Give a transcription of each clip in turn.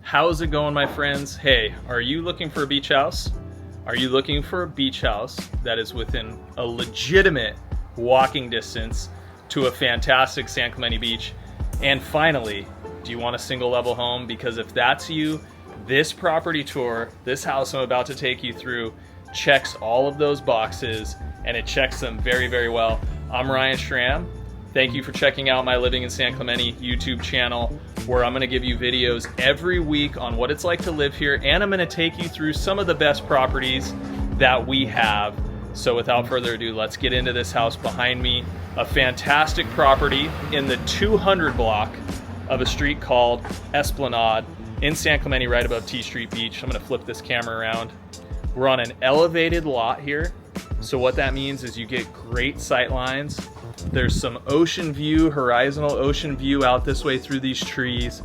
How's it going, my friends? Hey, are you looking for a beach house? Are you looking for a beach house that is within a legitimate walking distance to a fantastic San Clemente beach? And finally, do you want a single level home? Because if that's you, this property tour, this house I'm about to take you through, checks all of those boxes, and it checks them very, very well. I'm Ryan Schramm. Thank you for checking out my Living in San Clemente YouTube channel, where I'm gonna give you videos every week on what it's like to live here, and I'm gonna take you through some of the best properties that we have. So without further ado, let's get into this house behind me. A fantastic property in the 200 block of a street called Esplanade in San Clemente, right above TStreet Beach. I'm gonna flip this camera around. We're on an elevated lot here. So what that means is you get great sight lines. There's some ocean view, horizontal ocean view out this way through these trees.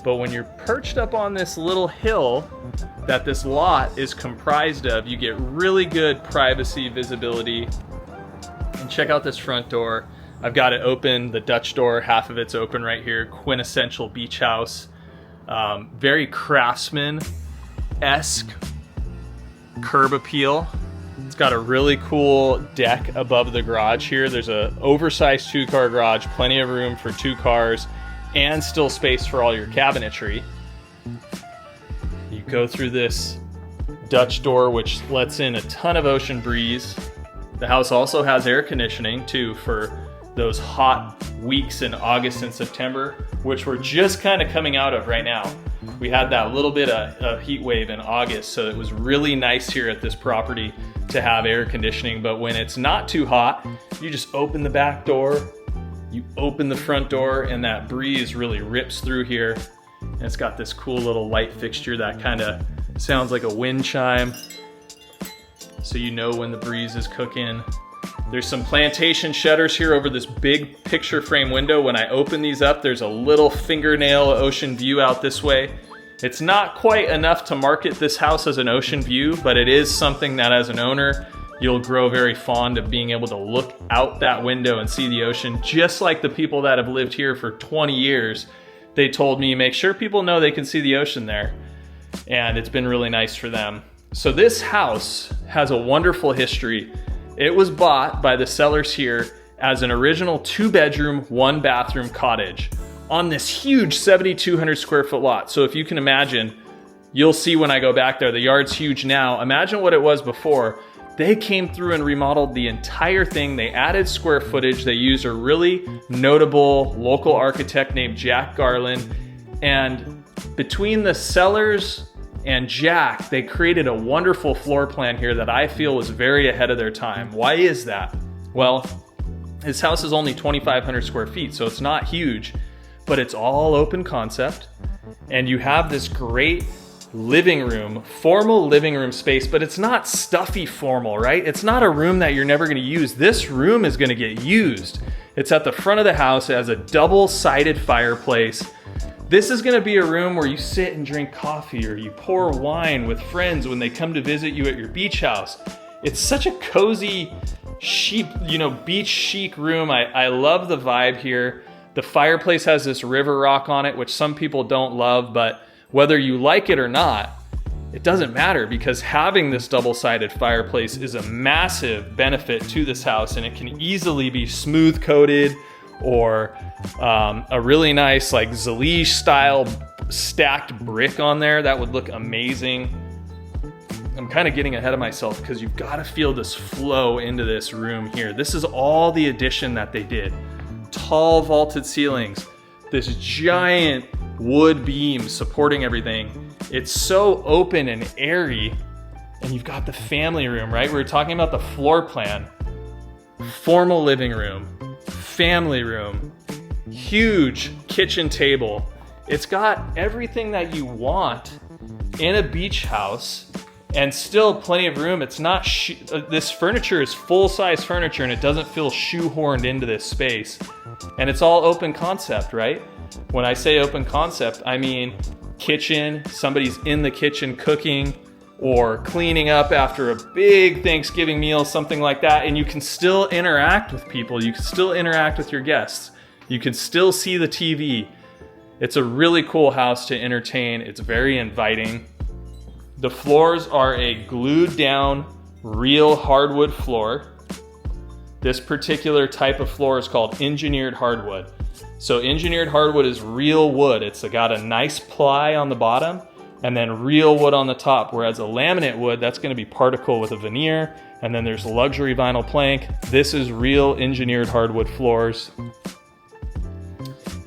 But when you're perched up on this little hill that this lot is comprised of, you get really good privacy, visibility. And check out this front door. I've got it open, the Dutch door, half of it's open right here. Quintessential beach house. Very craftsman-esque curb appeal. It's got a really cool deck above the garage here. There's an oversized 2-car garage, plenty of room for 2 cars, and still space for all your cabinetry. You go through this Dutch door, which lets in a ton of ocean breeze. The house also has air conditioning too for those hot weeks in August and September, which we're just kind of coming out of right now. We had that little bit of heat wave in August, so it was really nice here at this property to have air conditioning. But when it's not too hot, you just open the back door, you open the front door, and that breeze really rips through here. And it's got this cool little light fixture that kind of sounds like a wind chime, so you know when the breeze is cooking. There's some plantation shutters here over this big picture frame window. When I open these up, there's a little fingernail ocean view out this way. It's not quite enough to market this house as an ocean view, but it is something that as an owner, you'll grow very fond of being able to look out that window and see the ocean. Just like the people that have lived here for 20 years, they told me, make sure people know they can see the ocean there. And it's been really nice for them. So this house has a wonderful history. It was bought by the sellers here as an original 2-bedroom, 1-bathroom cottage on this huge 7,200 square foot lot. So if you can imagine, you'll see when I go back there, the yard's huge now. Imagine what it was before. They came through and remodeled the entire thing. They added square footage. They used a really notable local architect named Jack Garland. And between the sellers and Jack, they created a wonderful floor plan here that I feel was very ahead of their time. Why is that? Well, this house is only 2,500 square feet, so it's not huge, but it's all open concept. And you have this great living room, formal living room space, but it's not stuffy formal, right? It's not a room that you're never gonna use. This room is gonna get used. It's at the front of the house. It has a double-sided fireplace. This is gonna be a room where you sit and drink coffee, or you pour wine with friends when they come to visit you at your beach house. It's such a cozy, chic, beach chic room. I love the vibe here. The fireplace has this river rock on it, which some people don't love, but whether you like it or not, it doesn't matter, because having this double-sided fireplace is a massive benefit to this house, and it can easily be smooth coated or a really nice like Zalige style stacked brick on there. That would look amazing. I'm kind of getting ahead of myself because you've got to feel this flow into this room here. This is all the addition that they did. Tall vaulted ceilings, this giant wood beam supporting everything. It's so open and airy. And you've got the family room, right? We were talking about the floor plan. Formal living room, family room, huge kitchen table. It's got everything that you want in a beach house, and still plenty of room. It's not, this furniture is full-size furniture, and it doesn't feel shoehorned into this space. And it's all open concept, right? When I say open concept, I mean kitchen, somebody's in the kitchen cooking or cleaning up after a big Thanksgiving meal, something like that, and you can still interact with people. You can still interact with your guests. You can still see the TV. It's a really cool house to entertain. It's very inviting. The floors are a glued down real hardwood floor. This particular type of floor is called engineered hardwood. So engineered hardwood is real wood. It's got a nice ply on the bottom and then real wood on the top, whereas a laminate wood, that's gonna be particle with a veneer, and then there's luxury vinyl plank. This is real engineered hardwood floors.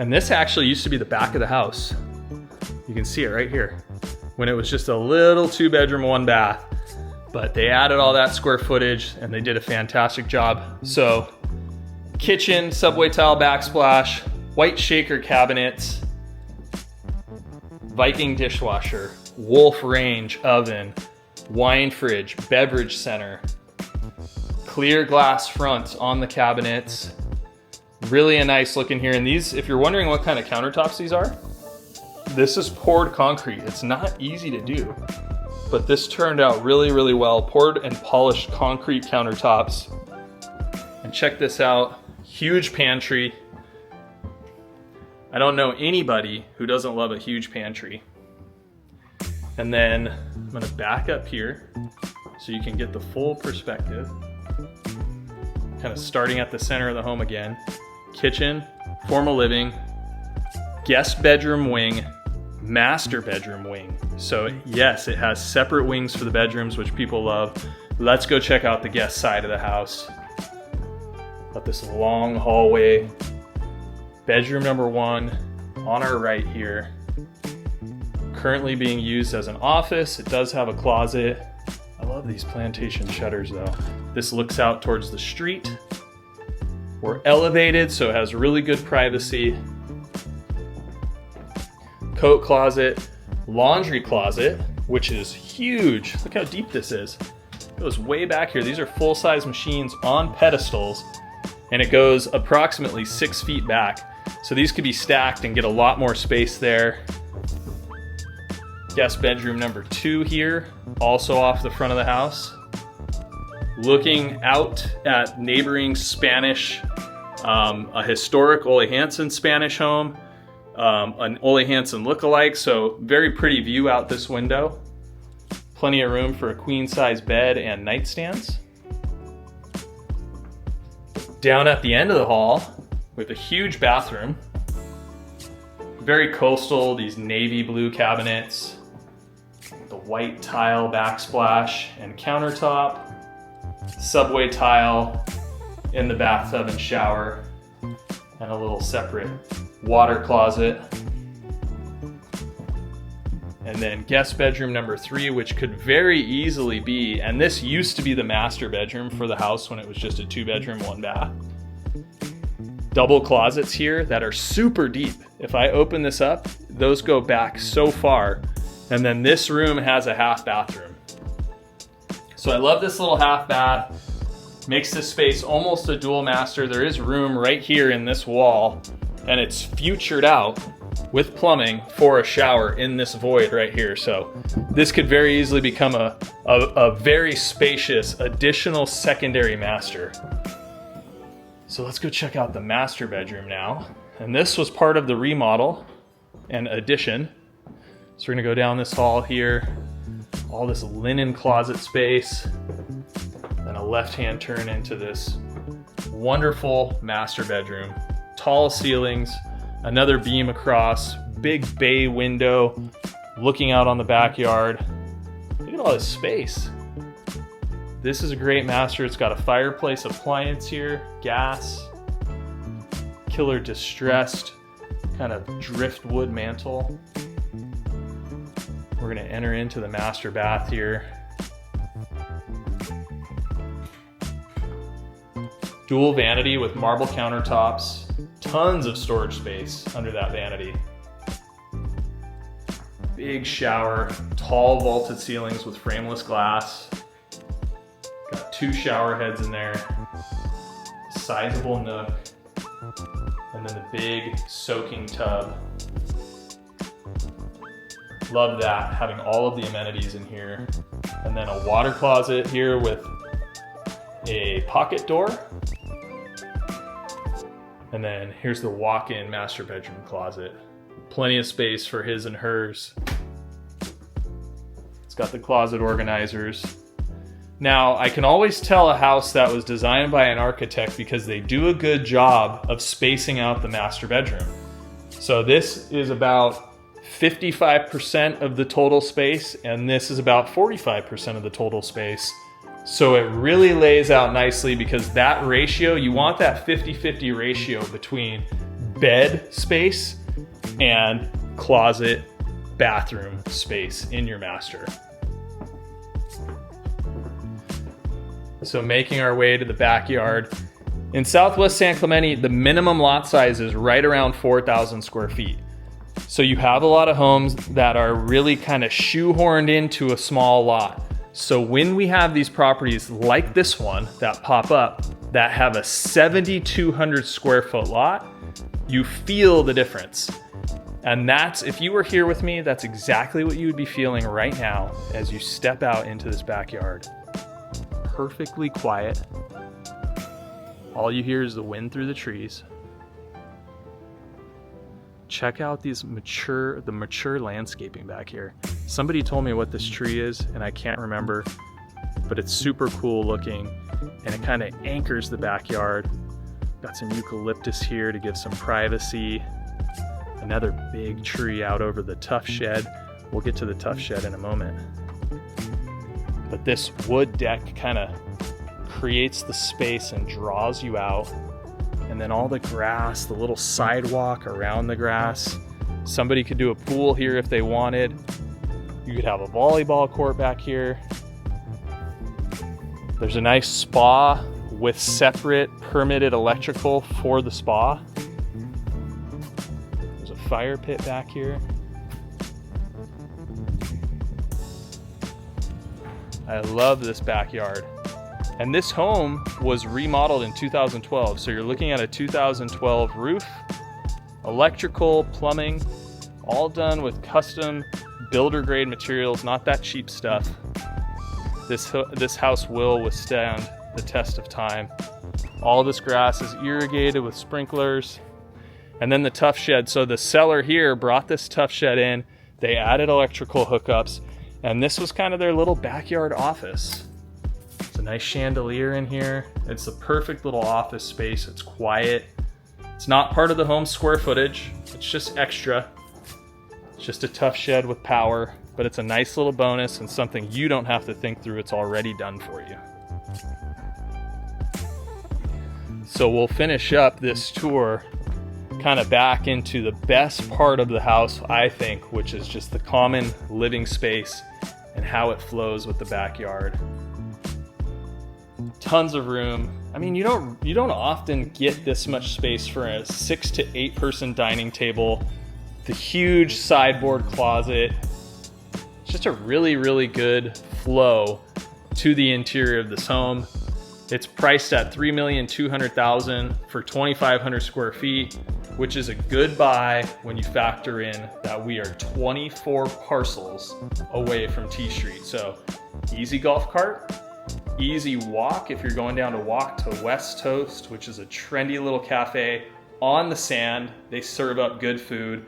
And this actually used to be the back of the house. You can see it right here. When it was just a little 2-bedroom, 1-bath. But they added all that square footage and they did a fantastic job. So, kitchen, subway tile backsplash, white shaker cabinets, Viking dishwasher, Wolf range oven, wine fridge, beverage center, clear glass fronts on the cabinets. Really a nice look in here. And these, if you're wondering what kind of countertops these are, this is poured concrete. It's not easy to do, but this turned out really, really well. Poured and polished concrete countertops. And check this out, huge pantry. I don't know anybody who doesn't love a huge pantry. And then I'm gonna back up here so you can get the full perspective. Kind of starting at the center of the home again. Kitchen, formal living, guest bedroom wing, master bedroom wing. So yes, it has separate wings for the bedrooms, which people love. Let's go check out the guest side of the house. Got this long hallway. Bedroom number 1 on our right here. Currently being used as an office. It does have a closet. I love these plantation shutters though. This looks out towards the street. We're elevated, so it has really good privacy. Coat closet, laundry closet, which is huge. Look how deep this is. It goes way back here. These are full-size machines on pedestals, and it goes approximately 6 feet back. So these could be stacked and get a lot more space there. Guest bedroom number 2 here, also off the front of the house. Looking out at neighboring Spanish, a historic Ole Hansen Spanish home, an Ole Hansen lookalike, so very pretty view out this window. Plenty of room for a queen-size bed and nightstands. Down at the end of the hall, with a huge bathroom. Very coastal, these navy blue cabinets, the white tile backsplash and countertop, subway tile in the bathtub and shower, and a little separate water closet. And then guest bedroom number 3, which could very easily be, and this used to be the master bedroom for the house when it was just a 2-bedroom, 1-bath. Double closets here that are super deep. If I open this up, those go back so far. And then this room has a half bathroom. So I love this little half bath. Makes this space almost a dual master. There is room right here in this wall, and it's futured out with plumbing for a shower in this void right here. So this could very easily become a very spacious additional secondary master. So let's go check out the master bedroom now. And this was part of the remodel and addition. So we're gonna go down this hall here, all this linen closet space, then a left-hand turn into this wonderful master bedroom. Tall ceilings, another beam across, big bay window, looking out on the backyard. Look at all this space. This is a great master. It's got a fireplace appliance here, gas, killer distressed kind of driftwood mantle. We're gonna enter into the master bath here. Dual vanity with marble countertops, tons of storage space under that vanity. Big shower, tall vaulted ceilings with frameless glass. Got 2 shower heads in there, sizable nook, and then the big soaking tub. Love that, having all of the amenities in here. And then a water closet here with a pocket door. And then here's the walk-in master bedroom closet. plenty of space for his and hers. It's got the closet organizers. Now, I can always tell a house that was designed by an architect because they do a good job of spacing out the master bedroom. So this is about 55% of the total space, and this is about 45% of the total space. So it really lays out nicely because that ratio, you want that 50-50 ratio between bed space and closet, bathroom space in your master. So making our way to the backyard. In Southwest San Clemente, the minimum lot size is right around 4,000 square feet. So you have a lot of homes that are really kind of shoehorned into a small lot. So when we have these properties like this one that pop up that have a 7,200 square foot lot, you feel the difference. And that's, if you were here with me, that's exactly what you would be feeling right now as you step out into this backyard. Perfectly quiet. All you hear is the wind through the trees. Check out the mature landscaping back here. Somebody told me what this tree is and I can't remember, but it's super cool looking and it kind of anchors the backyard. Got some eucalyptus here to give some privacy. Another big tree out over the tough shed. We'll get to the tough shed in a moment. But this wood deck kind of creates the space and draws you out. And then all the grass, the little sidewalk around the grass. Somebody could do a pool here if they wanted. You could have a volleyball court back here. There's a nice spa with separate permitted electrical for the spa. There's a fire pit back here. I love this backyard. And this home was remodeled in 2012. So you're looking at a 2012 roof, electrical, plumbing, all done with custom builder grade materials, not that cheap stuff. This house will withstand the test of time. All this grass is irrigated with sprinklers. And then the tough shed. So the seller here brought this tough shed in. They added electrical hookups. And this was kind of their little backyard office. It's a nice chandelier in here. It's the perfect little office space. It's quiet. It's not part of the home square footage. It's just extra. It's just a tough shed with power, but it's a nice little bonus and something you don't have to think through. It's already done for you. So we'll finish up this tour kind of back into the best part of the house, I think, which is just the common living space and how it flows with the backyard. Tons of room. I mean, you don't often get this much space for a 6 to 8 person dining table. The huge sideboard closet. It's just a really, really good flow to the interior of this home. It's priced at $3,200,000 for 2,500 square feet, which is a good buy when you factor in that we are 24 parcels away from TStreet. So easy golf cart, easy walk if you're going down to walk to West Toast, which is a trendy little cafe on the sand. They serve up good food.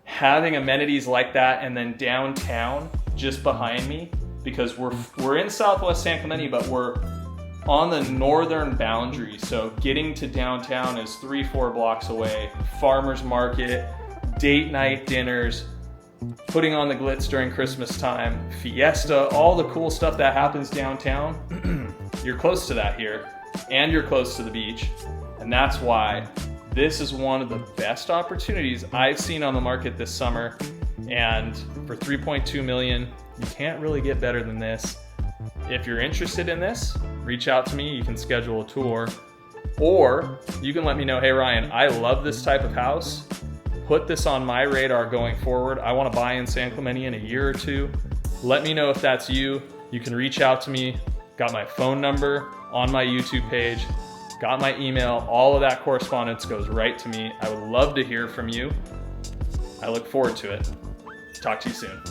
Having amenities like that, and then downtown just behind me, because we're in Southwest San Clemente, but we're on the northern boundary. So getting to downtown is 3-4 blocks away. Farmers market, date night dinners, putting on the glitz during Christmas time, fiesta, all the cool stuff that happens downtown. You're close to that here, and you're close to the beach. And that's why this is one of the best opportunities I've seen on the market this summer. And for $3.2 million, you can't really get better than this. If you're interested in this, reach out to me. You can schedule a tour, or you can let me know, hey Ryan, I love this type of house. Put this on my radar going forward. I want to buy in San Clemente in a year or two. Let me know if that's you. You can reach out to me. Got my phone number on my YouTube page. Got my email. All of that correspondence goes right to me. I would love to hear from you. I look forward to it. Talk to you soon.